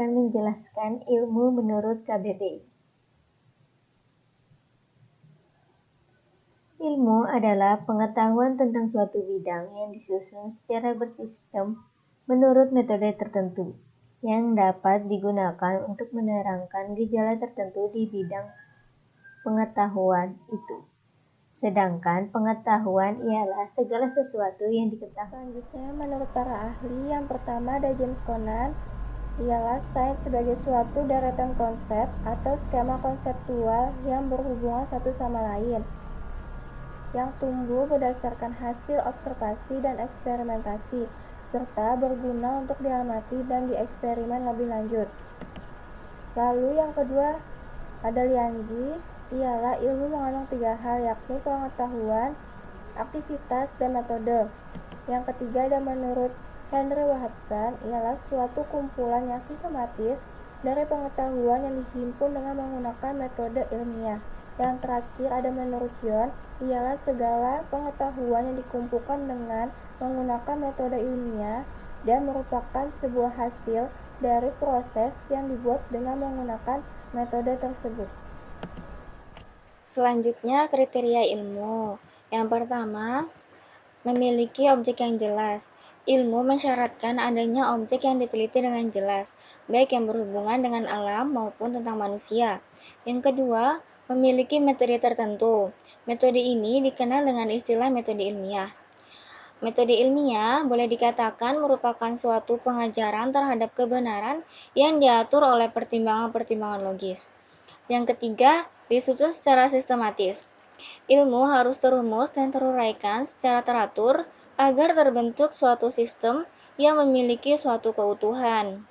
akan menjelaskan ilmu menurut KBBI. Ilmu adalah pengetahuan tentang suatu bidang yang disusun secara bersistem menurut metode tertentu, yang dapat digunakan untuk menerangkan gejala tertentu di bidang pengetahuan itu. Sedangkan pengetahuan ialah segala sesuatu yang diketahui. Selanjutnya, menurut para ahli, yang pertama ada James Conant, ialah sains sebagai suatu deretan konsep atau skema konseptual yang berhubungan satu sama lain, yang tumbuh berdasarkan hasil observasi dan eksperimentasi, serta berguna untuk diamati dan dieksperimen lebih lanjut. Lalu yang kedua ada Lianji, ialah ilmu mengandung 3 hal, yakni pengetahuan, aktivitas, dan metode. Yang ketiga ada menurut Henry Wahbstan, ialah suatu kumpulan yang sistematis dari pengetahuan yang dihimpun dengan menggunakan metode ilmiah. Yang terakhir ada menurut John, ialah segala pengetahuan yang dikumpulkan dengan menggunakan metode ilmiah dan merupakan sebuah hasil dari proses yang dibuat dengan menggunakan metode tersebut. Selanjutnya, kriteria ilmu. Yang pertama, memiliki objek yang jelas. Ilmu mensyaratkan adanya objek yang diteliti dengan jelas, baik yang berhubungan dengan alam maupun tentang manusia. Yang kedua, memiliki metode tertentu. Metode ini dikenal dengan istilah metode ilmiah. Metode ilmiah boleh dikatakan merupakan suatu pengajaran terhadap kebenaran yang diatur oleh pertimbangan-pertimbangan logis. Yang ketiga, disusun secara sistematis. Ilmu harus terumus dan teruraikan secara teratur agar terbentuk suatu sistem yang memiliki suatu keutuhan.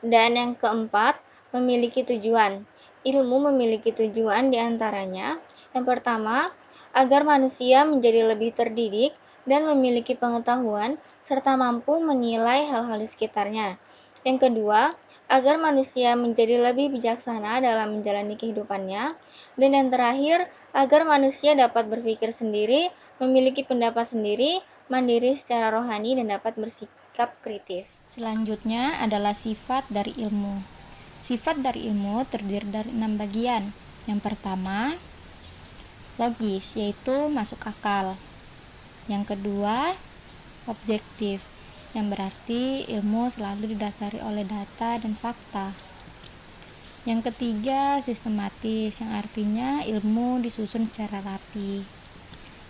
Dan yang keempat, memiliki tujuan. Ilmu memiliki tujuan diantaranya, yang pertama, agar manusia menjadi lebih terdidik dan memiliki pengetahuan serta mampu menilai hal-hal di sekitarnya. Yang kedua, agar manusia menjadi lebih bijaksana dalam menjalani kehidupannya. Dan yang terakhir, agar manusia dapat berpikir sendiri, memiliki pendapat sendiri, mandiri secara rohani, dan dapat bersikap kritis. Selanjutnya adalah sifat dari ilmu. Sifat dari ilmu terdiri dari 6 bagian. Yang pertama, logis, yaitu masuk akal. Yang kedua, objektif, yang berarti ilmu selalu didasari oleh data dan fakta. Yang ketiga, sistematis, yang artinya ilmu disusun secara rapi.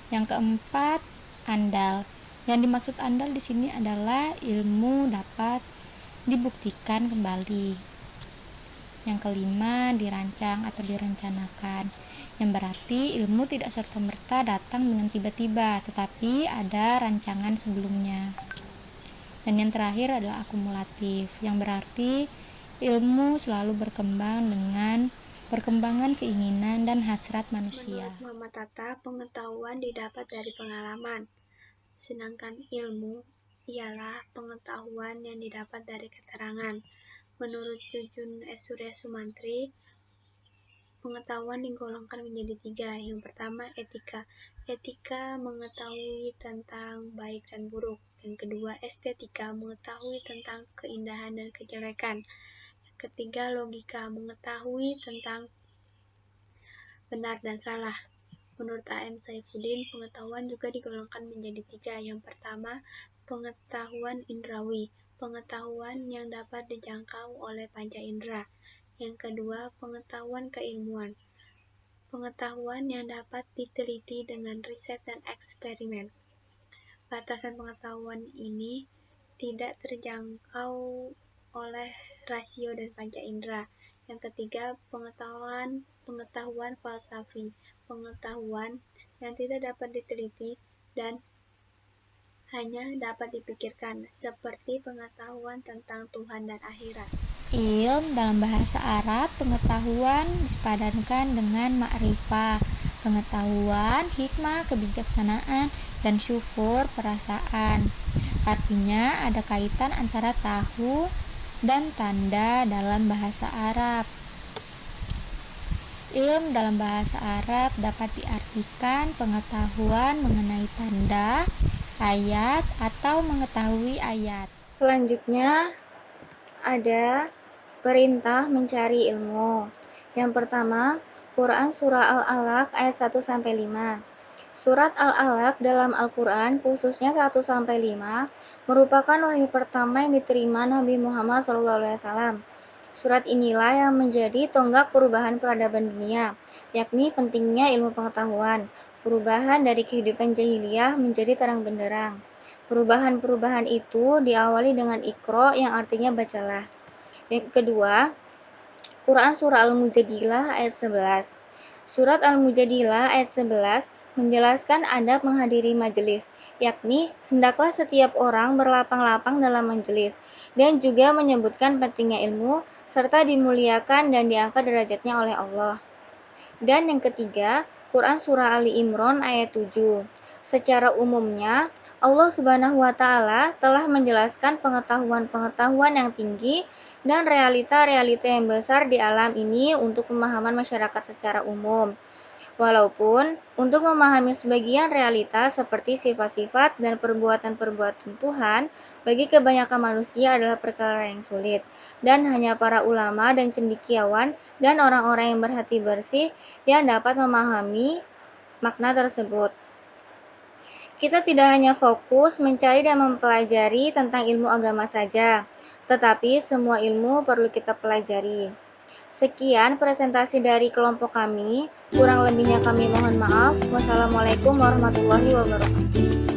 Yang keempat, andal. Yang dimaksud andal di sini adalah ilmu dapat dibuktikan kembali. Yang kelima, dirancang atau direncanakan, yang berarti ilmu tidak serta-merta datang dengan tiba-tiba, tetapi ada rancangan sebelumnya. Dan yang terakhir adalah akumulatif, yang berarti ilmu selalu berkembang dengan perkembangan keinginan dan hasrat manusia. Menurut Muhammad Hatta, pengetahuan didapat dari pengalaman, sedangkan ilmu ialah pengetahuan yang didapat dari keterangan. Menurut Jujun S. Surya Sumantri, pengetahuan digolongkan menjadi 3. Yang pertama, etika. Etika mengetahui tentang baik dan buruk. Yang kedua, estetika, mengetahui tentang keindahan dan kejelekan. Yang ketiga, logika, mengetahui tentang benar dan salah. Menurut A.M. Saifuddin, pengetahuan juga digolongkan menjadi 3. Yang pertama, pengetahuan indrawi, pengetahuan yang dapat dijangkau oleh panca indera. Yang kedua, pengetahuan keilmuan, pengetahuan yang dapat diteliti dengan riset dan eksperimen. Batasan pengetahuan ini tidak terjangkau oleh rasio dan panca indera. Yang ketiga, pengetahuan falsafi, pengetahuan yang tidak dapat diteliti dan hanya dapat dipikirkan, seperti pengetahuan tentang Tuhan dan akhirat. Ilm dalam bahasa Arab, pengetahuan disepadankan dengan ma'rifah, pengetahuan, hikmah, kebijaksanaan, dan syukur, perasaan. Artinya ada kaitan antara tahu dan tanda dalam bahasa Arab. Ilm dalam bahasa Arab dapat diartikan pengetahuan mengenai tanda, ayat, atau mengetahui ayat. Selanjutnya ada perintah mencari ilmu. Yang pertama, Quran Surah Al-Alaq ayat 1-5. Surat Al-Alaq dalam Al-Quran, khususnya 1-5, merupakan wahyu pertama yang diterima Nabi Muhammad SAW. Surat inilah yang menjadi tonggak perubahan peradaban dunia, yakni pentingnya ilmu pengetahuan, perubahan dari kehidupan jahiliyah menjadi terang benderang. Perubahan-perubahan itu diawali dengan Iqra yang artinya bacalah. Yang kedua, Quran Surah Al-Mujadilah ayat 11. Surat Al-Mujadilah ayat 11 menjelaskan adab menghadiri majelis, yakni hendaklah setiap orang berlapang-lapang dalam majelis, dan juga menyebutkan pentingnya ilmu, serta dimuliakan dan diangkat derajatnya oleh Allah. Dan yang ketiga, Quran Surah Ali Imran ayat 7. Secara umumnya, Allah Subhanahu wa Ta'ala telah menjelaskan pengetahuan-pengetahuan yang tinggi dan realita-realita yang besar di alam ini untuk pemahaman masyarakat secara umum. Walaupun untuk memahami sebagian realita seperti sifat-sifat dan perbuatan-perbuatan Tuhan bagi kebanyakan manusia adalah perkara yang sulit, dan hanya para ulama dan cendekiawan dan orang-orang yang berhati bersih yang dapat memahami makna tersebut. Kita tidak hanya fokus mencari dan mempelajari tentang ilmu agama saja, tetapi semua ilmu perlu kita pelajari. Sekian presentasi dari kelompok kami. Kurang lebihnya kami mohon maaf. Wassalamualaikum warahmatullahi wabarakatuh.